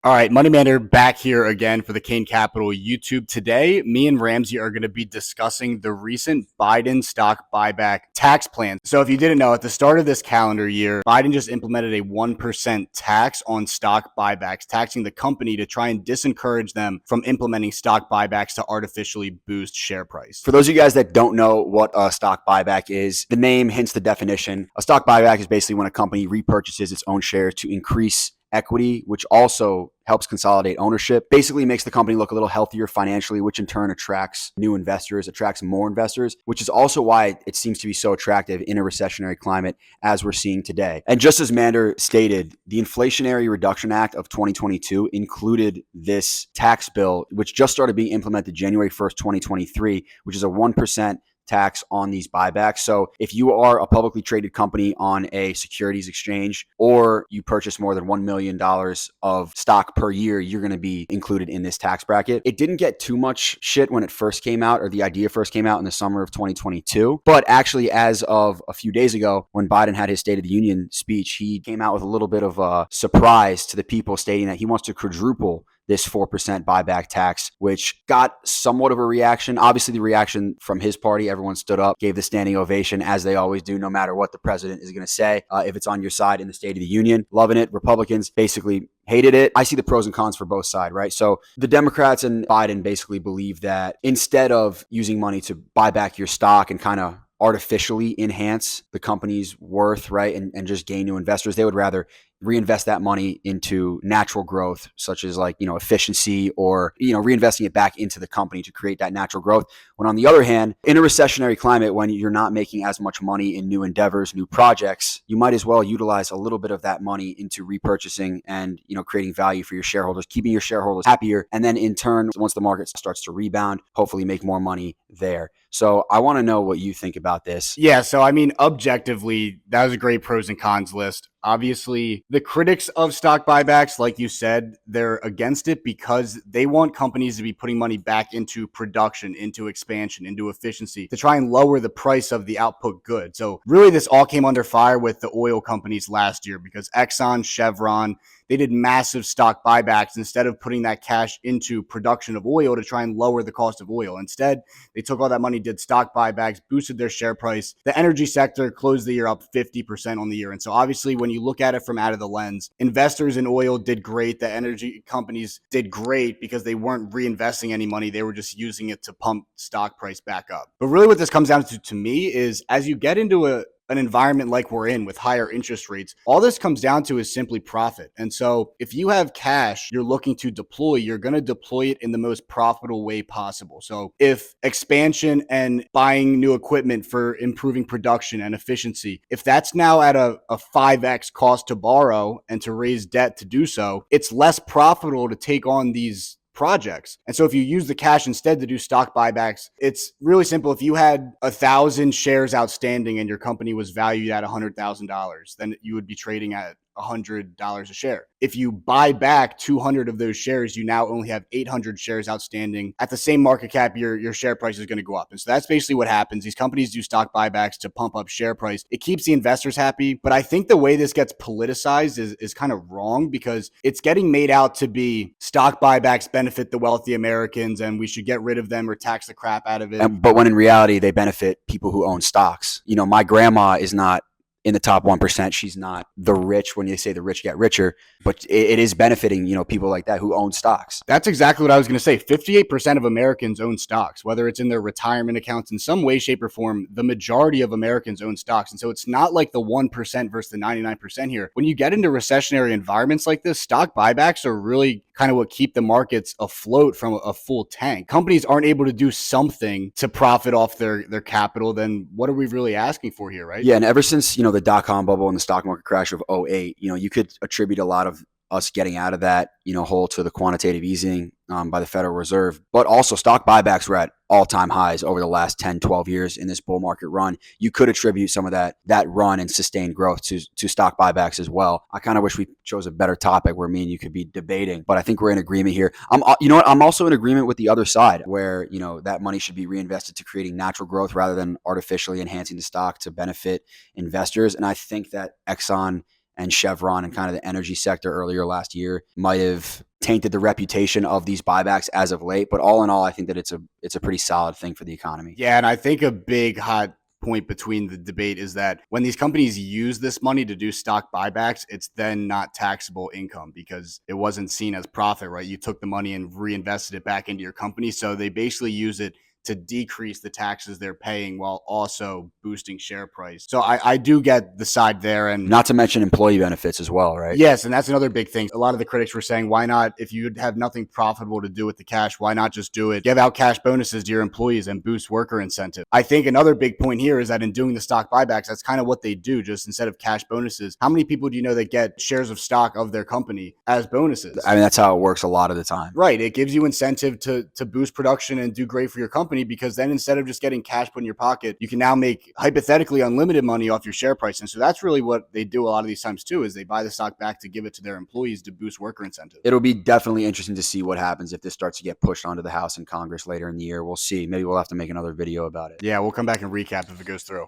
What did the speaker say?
All right, Money Mander back here again for the Kane Capital YouTube. Today, me and Ramsay are going to be discussing the recent Biden stock buyback tax plan. So if you didn't know, at the start of this calendar year, Biden just implemented a 1% tax on stock buybacks, taxing the company to try and disencourage them from implementing stock buybacks to artificially boost share price. For those of you guys that don't know what a stock buyback is, the name hints the definition. A stock buyback is basically when a company repurchases its own shares to increase equity, which also helps consolidate ownership, basically makes the company look a little healthier financially, which in turn attracts new investors, attracts more investors, which is also why it seems to be so attractive in a recessionary climate as we're seeing today. And just as Mander stated, the Inflationary Reduction Act of 2022 included this tax bill, which just started being implemented January 1st, 2023, which is a 1% tax on these buybacks. So if you are a publicly traded company on a securities exchange or you purchase more than $1 million of stock per year, you're going to be included in this tax bracket. It didn't get too much shit when it first came out, or the idea first came out in the summer of 2022. But actually, as of a few days ago, when Biden had his State of the Union speech, he came out with a little bit of a surprise to the people, stating that he wants to quadruple this 4% buyback tax, which got somewhat of a reaction. Obviously, the reaction from his party, everyone stood up, gave the standing ovation, as they always do, no matter what the president is going to say. If it's on your side in the State of the Union, loving it. Republicans basically hated it. I see the pros and cons for both sides, right? So the Democrats and Biden basically believe that instead of using money to buy back your stock and kind of artificially enhance the company's worth, right, and just gain new investors, they would rather reinvest that money into natural growth, such as efficiency, or reinvesting it back into the company to create that natural growth. When on the other hand, in a recessionary climate, when you're not making as much money in new endeavors, new projects, you might as well utilize a little bit of that money into repurchasing and creating value for your shareholders, keeping your shareholders happier, and then in turn, once the market starts to rebound, hopefully make more money there. So I want to know what you think about this. Yeah, so I mean, objectively, that was a great pros and cons list. Obviously, the critics of stock buybacks, like you said, they're against it because they want companies to be putting money back into production, into expansion, into efficiency, to try and lower the price of the output good. So really, this all came under fire with the oil companies last year because Exxon, Chevron, they did massive stock buybacks instead of putting that cash into production of oil to try and lower the cost of oil. Instead, they took all that money, did stock buybacks, boosted their share price. The energy sector closed the year up 50% on the year. And so obviously, when you look at it from out of the lens, investors in oil did great. The energy companies did great because they weren't reinvesting any money. They were just using it to pump stock price back up. But really what this comes down to me is as you get into an environment like we're in with higher interest rates, all this comes down to is simply profit. And so if you have cash you're looking to deploy, you're going to deploy it in the most profitable way possible. So if expansion and buying new equipment for improving production and efficiency, if that's now at a 5x cost to borrow and to raise debt to do so, it's less profitable to take on these projects. And so if you use the cash instead to do stock buybacks, it's really simple. If you had 1,000 shares outstanding and your company was valued at $100,000, then you would be trading at $100 a share. If you buy back 200 of those shares, you now only have 800 shares outstanding. At the same market cap, your share price is going to go up. And so that's basically what happens. These companies do stock buybacks to pump up share price. It keeps the investors happy. But I think the way this gets politicized is kind of wrong because it's getting made out to be stock buybacks benefit the wealthy Americans and we should get rid of them or tax the crap out of it. But when in reality, they benefit people who own stocks. My grandma is not in the top 1%. She's not the rich when you say the rich get richer, but it is benefiting, people like that who own stocks. That's exactly what I was going to say. 58% of Americans own stocks, whether it's in their retirement accounts in some way, shape, or form. The majority of Americans own stocks. And so it's not like the 1% versus the 99% here. When you get into recessionary environments like this, stock buybacks are really kind of what keep the markets afloat from a full tank. Companies aren't able to do something to profit off their capital, then what are we really asking for here, right? Yeah, and ever since, the dot-com bubble and the stock market crash of '08, you could attribute a lot of us getting out of that, hole to the quantitative easing by the Federal Reserve. But also stock buybacks were at all-time highs over the last 10, 12 years in this bull market run. You could attribute some of that run and sustained growth to stock buybacks as well. I kind of wish we chose a better topic where me and you could be debating, but I think we're in agreement here. I'm also in agreement with the other side where, that money should be reinvested to creating natural growth rather than artificially enhancing the stock to benefit investors. And I think that Exxon and Chevron and kind of the energy sector earlier last year might have tainted the reputation of these buybacks as of late. But all in all, I think that it's a pretty solid thing for the economy. Yeah, and I think a big hot point between the debate is that when these companies use this money to do stock buybacks, it's then not taxable income because it wasn't seen as profit, right? You took the money and reinvested it back into your company. So they basically use it to decrease the taxes they're paying while also boosting share price. So I do get the side there. And not to mention employee benefits as well, right? Yes, and that's another big thing. A lot of the critics were saying, why not, if you have nothing profitable to do with the cash, why not just do it, give out cash bonuses to your employees and boost worker incentive? I think another big point here is that in doing the stock buybacks, that's kind of what they do, just instead of cash bonuses. How many people do you know that get shares of stock of their company as bonuses? I mean, that's how it works a lot of the time. Right. It gives you incentive to boost production and do great for your company, because then instead of just getting cash put in your pocket, you can now make hypothetically unlimited money off your share price. And so that's really what they do a lot of these times too, is they buy the stock back to give it to their employees to boost worker incentive. It'll be definitely interesting to see what happens if this starts to get pushed onto the House and Congress later in the year. We'll see. Maybe we'll have to make another video about it. Yeah, we'll come back and recap if it goes through.